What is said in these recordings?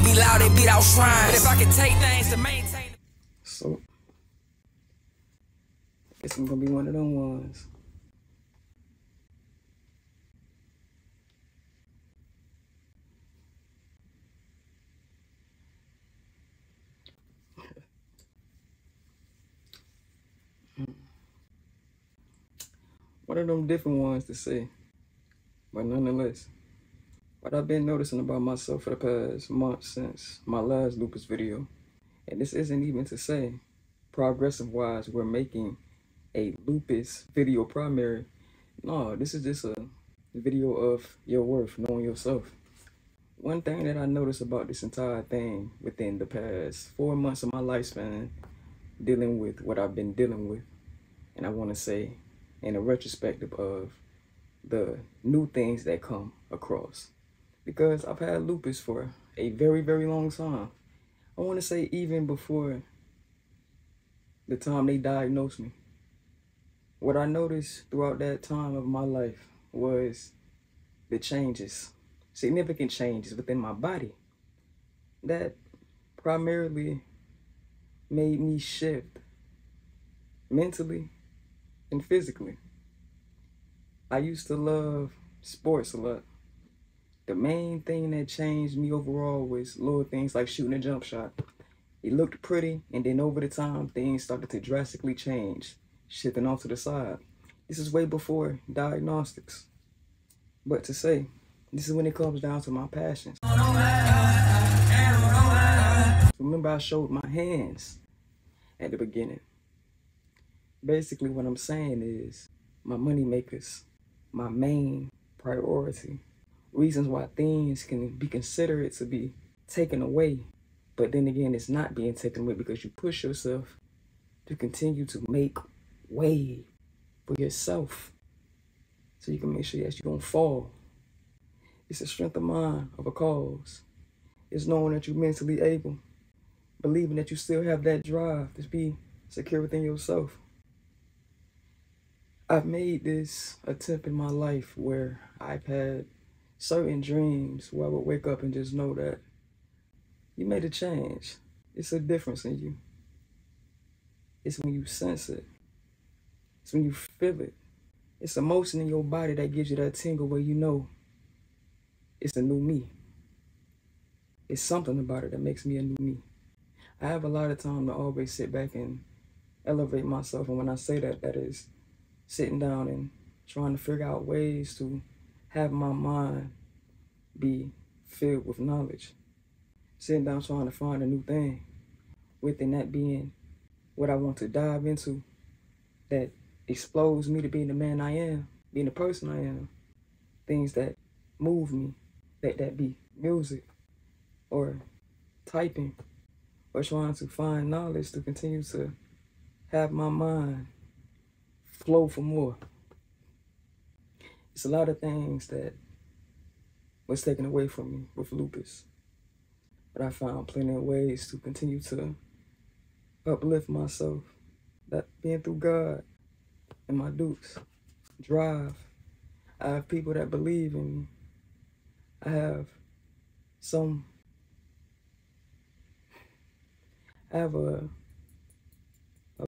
be loud, they beat out shrines. But if I could take things to maintain. So, I guess I'm gonna be one of them ones. One of them different ones to say, but nonetheless. What I've been noticing about myself for the past month since my last Lupus video, and this isn't even to say progressive-wise we're making a Lupus video primary. No, this is just a video of your worth, knowing yourself. One thing that I noticed about this entire thing within the past 4 months of my lifespan, dealing with what I've been dealing with, and I want to say in a retrospective of the new things that come across. Because I've had lupus for a very, very long time. I want to say even before the time they diagnosed me. What I noticed throughout that time of my life was the changes, significant changes within my body that primarily made me shift mentally and physically. I used to love sports a lot. The main thing that changed me overall was little things like shooting a jump shot. It looked pretty, and then over the time, things started to drastically change, shifting off to the side. This is way before diagnostics. But to say, this is when it comes down to my passions. Remember, I showed my hands at the beginning. Basically, what I'm saying is my money makers, my main priority. Reasons why things can be considered to be taken away, but then again, it's not being taken away because you push yourself to continue to make way for yourself so you can make sure that you don't fall. It's the strength of mind of a cause. It's knowing that you're mentally able, believing that you still have that drive to be secure within yourself. I've made this attempt in my life where I've had certain dreams where I would wake up and just know that you made a change. It's a difference in you. It's when you sense it. It's when you feel it. It's emotion in your body that gives you that tingle where you know it's a new me. It's something about it that makes me a new me. I have a lot of time to always sit back and elevate myself. And when I say that, that is sitting down and trying to figure out ways to have my mind be filled with knowledge. Sitting down trying to find a new thing, within that being what I want to dive into, that explodes me to being the man I am, being the person I am. Things that move me, that be music, or typing, or trying to find knowledge to continue to have my mind flow for more. It's a lot of things that was taken away from me with lupus. But I found plenty of ways to continue to uplift myself. That being through God and my dukes, drive. I have people that believe in me. I have a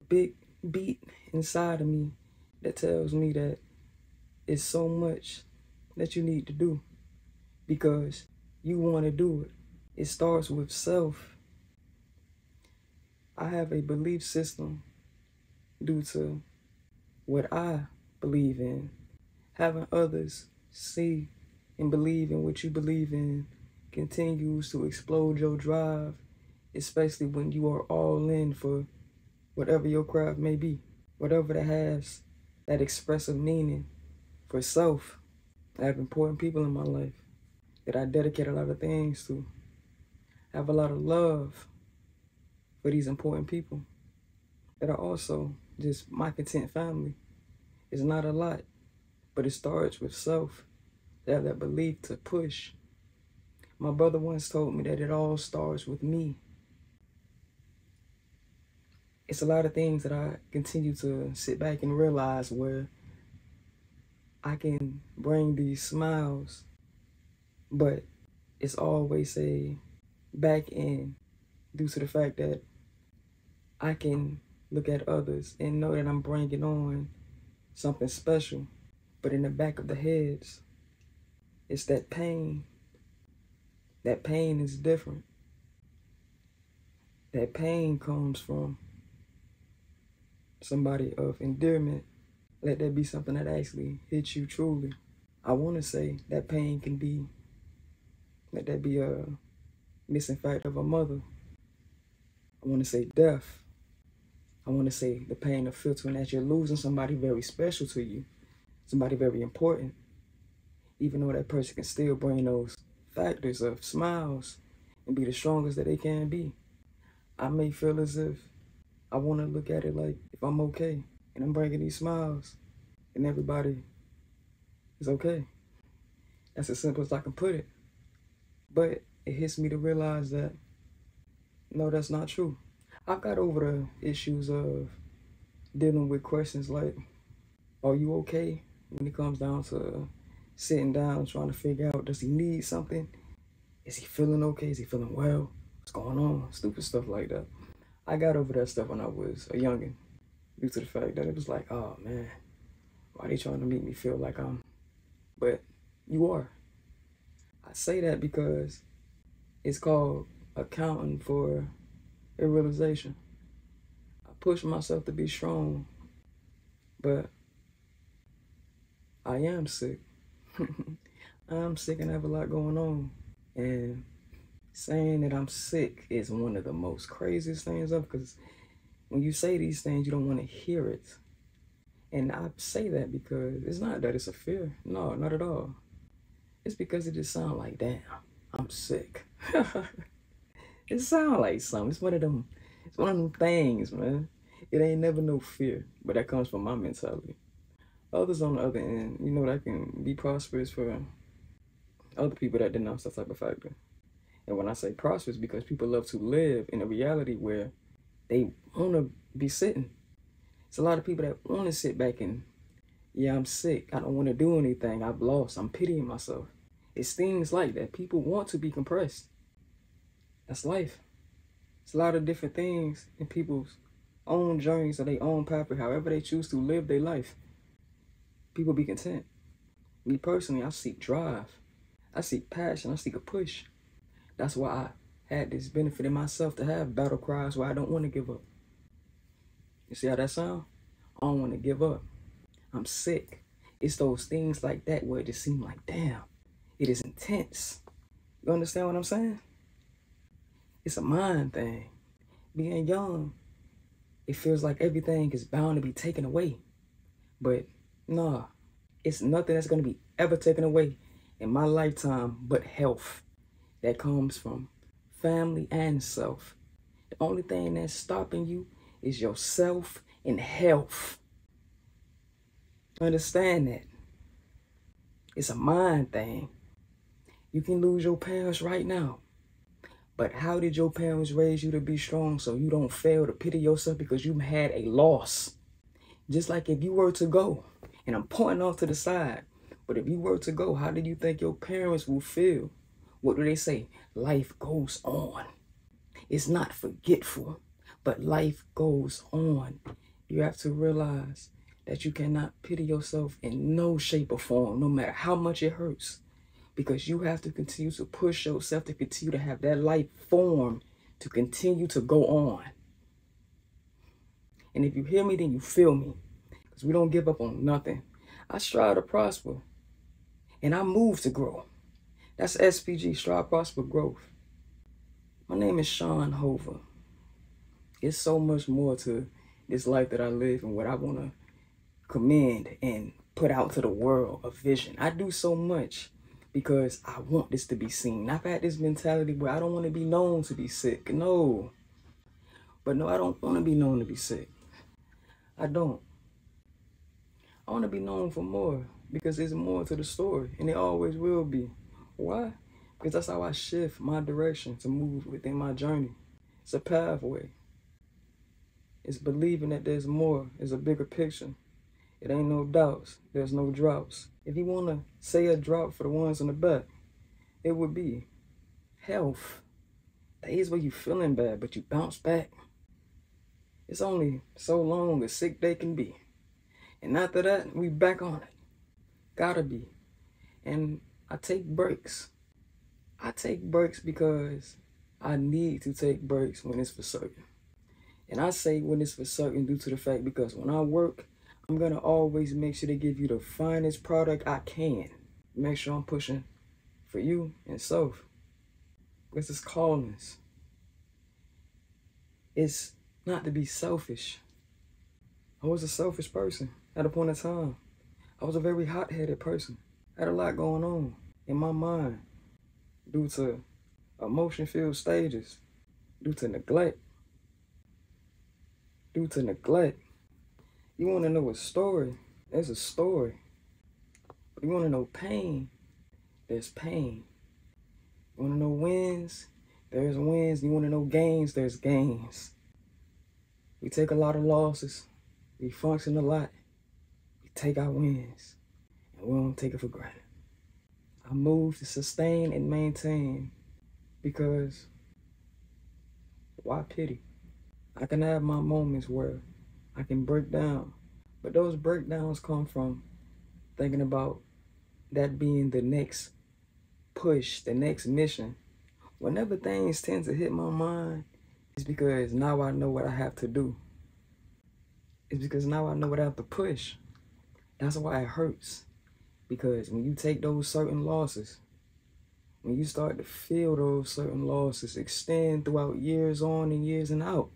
big beat inside of me that tells me that it's so much that you need to do because you want to do it. It starts with self. I have a belief system due to what I believe in. Having others see and believe in what you believe in continues to explode your drive, especially when you are all in for whatever your craft may be, whatever that has that expressive meaning for self. I have important people in my life that I dedicate a lot of things to. I have a lot of love for these important people that are also just my content family. It's not a lot, but it starts with self. To have that belief to push. My brother once told me that it all starts with me. It's a lot of things that I continue to sit back and realize where I can bring these smiles, but it's always a back in due to the fact that I can look at others and know that I'm bringing on something special. But in the back of the heads, it's that pain. That pain is different. That pain comes from somebody of endearment. Let that be something that actually hits you truly. I want to say that pain can be, let that be a missing fact of a mother. I want to say death. I want to say the pain of filtering that you're losing somebody very special to you, somebody very important, even though that person can still bring those factors of smiles and be the strongest that they can be. I may feel as if I want to look at it like if I'm okay and I'm bringing these smiles and everybody is okay. That's as simple as I can put it. But it hits me to realize that, no, that's not true. I've got over the issues of dealing with questions like, are you okay? When it comes down to sitting down, trying to figure out, does he need something? Is he feeling okay? Is he feeling well? What's going on? Stupid stuff like that. I got over that stuff when I was a youngin', due to the fact that it was like, oh man, why are they trying to make me feel like I'm, but you are. I say that because it's called accounting for a realization. I push myself to be strong, but I am sick. I'm sick and have a lot going on. And saying that I'm sick is one of the most craziest things ever, because when you say these things, you don't want to hear it. And I say that because it's not that it's a fear. No, not at all. It's because it just sounds like, damn, I'm sick. It sounds like something. It's one of them things, man. It ain't never no fear, but that comes from my mentality. Others on the other end, you know, that can be prosperous for other people that denounce that type of factor. And when I say prosperous, because people love to live in a reality where they want to be sitting. It's a lot of people that want to sit back and, yeah, I'm sick. I don't want to do anything. I've lost. I'm pitying myself. It's things like that. People want to be compressed. That's life. It's a lot of different things in people's own journeys or their own path, however they choose to live their life. People be content. Me personally, I seek drive. I seek passion. I seek a push. That's why I had this benefit in myself to have battle cries where I don't want to give up. You see how that sound? I don't want to give up. I'm sick. It's those things like that where it just seems like, damn, it is intense. You understand what I'm saying? It's a mind thing. Being young, it feels like everything is bound to be taken away. But nah, it's nothing that's going to be ever taken away in my lifetime but health that comes from family and self. The only thing that's stopping you is yourself and health. Understand that. It's a mind thing. You can lose your parents right now. But how did your parents raise you to be strong so you don't fail to pity yourself because you had a loss? Just like if you were to go, and I'm pointing off to the side, but if you were to go, how do you think your parents will feel? What do they say? Life goes on. It's not forgetful, but life goes on. You have to realize that you cannot pity yourself in no shape or form, no matter how much it hurts, because you have to continue to push yourself to continue to have that life form, to continue to go on. And if you hear me, then you feel me, because we don't give up on nothing. I strive to prosper, and I move to grow. That's SPG, Strive, Prosper, Growth. My name is SAHN HOVA. It's so much more to this life that I live and what I want to commend and put out to the world, a vision. I do so much because I want this to be seen. I've had this mentality where I don't want to be known to be sick. No. But no, I don't want to be known to be sick. I don't. I want to be known for more because there's more to the story, and it always will be. Why? Because that's how I shift my direction to move within my journey. It's a pathway. It's believing that there's more, there's a bigger picture. It ain't no doubts, there's no droughts. If you want to say a drought for the ones in the back, it would be health. Days where you feeling bad, but you bounce back. It's only so long a sick day can be. And after that, we back on it. Gotta be. And I take breaks. I take breaks because I need to take breaks when it's for certain. And I say when it's for certain due to the fact because when I work, I'm gonna always make sure to give you the finest product I can. Make sure I'm pushing for you and self. Because it's callings. It's not to be selfish. I was a selfish person at a point in time. I was a very hot-headed person. I had a lot going on in my mind due to emotion-filled stages, due to neglect. Due to neglect. You want to know a story? There's a story. But you want to know pain? There's pain. You want to know wins? There's wins. You want to know gains? There's gains. We take a lot of losses. We function a lot. We take our wins. And we don't take it for granted. I move to sustain and maintain because why pity? I can have my moments where I can break down. But those breakdowns come from thinking about that being the next push, the next mission. Whenever things tend to hit my mind, it's because now I know what I have to do. It's because now I know what I have to push. That's why it hurts. Because when you take those certain losses, when you start to feel those certain losses extend throughout years on and years and out,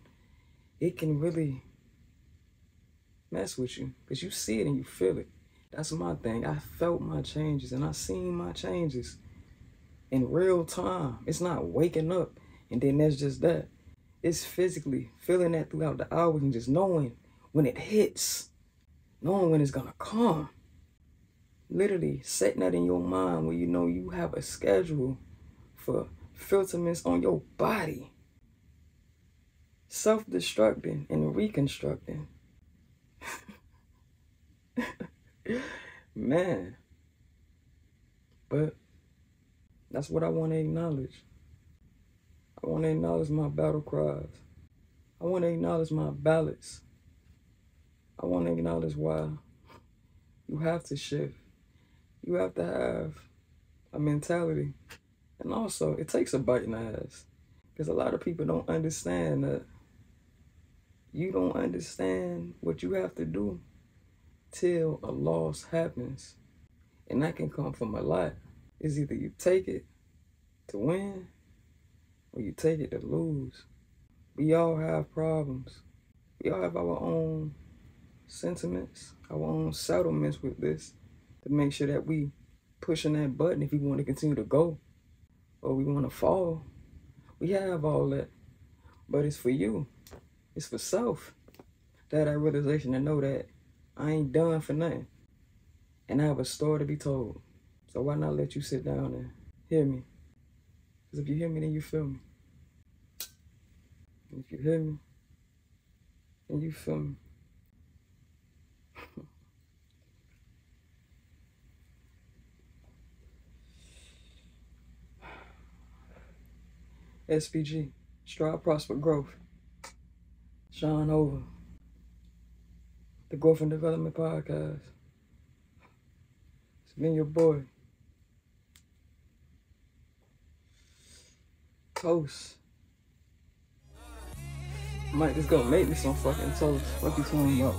it can really mess with you because you see it and you feel it. That's my thing. I felt my changes and I seen my changes in real time. It's not waking up and then that's just that. It's physically feeling that throughout the hours and just knowing when it hits, knowing when it's gonna come. Literally setting that in your mind where you know you have a schedule for filterments on your body. Self-destructing and reconstructing. Man. But that's what I want to acknowledge. I want to acknowledge my battle cries. I want to acknowledge my ballads. I want to acknowledge why you have to shift. You have to have a mentality. And also, it takes a bite in the ass. Because a lot of people don't understand that you don't understand what you have to do till a loss happens. And that can come from a lot. It's either you take it to win or you take it to lose. We all have problems. We all have our own sentiments, our own settlements with this to make sure that we pushing that button if we want to continue to go or we want to fall. We have all that, but it's for you. It's for self. To have that realization to know that I ain't done for nothing. And I have a story to be told. So why not let you sit down and hear me? Because if you hear me, then you feel me. And if you hear me, then you feel me. SPG, Strive, Prosper, Growth. SAHN HOVA, the Growth and Development Podcast. It's been your boy. Toast. Might just go make me some fucking toast. What you talking about?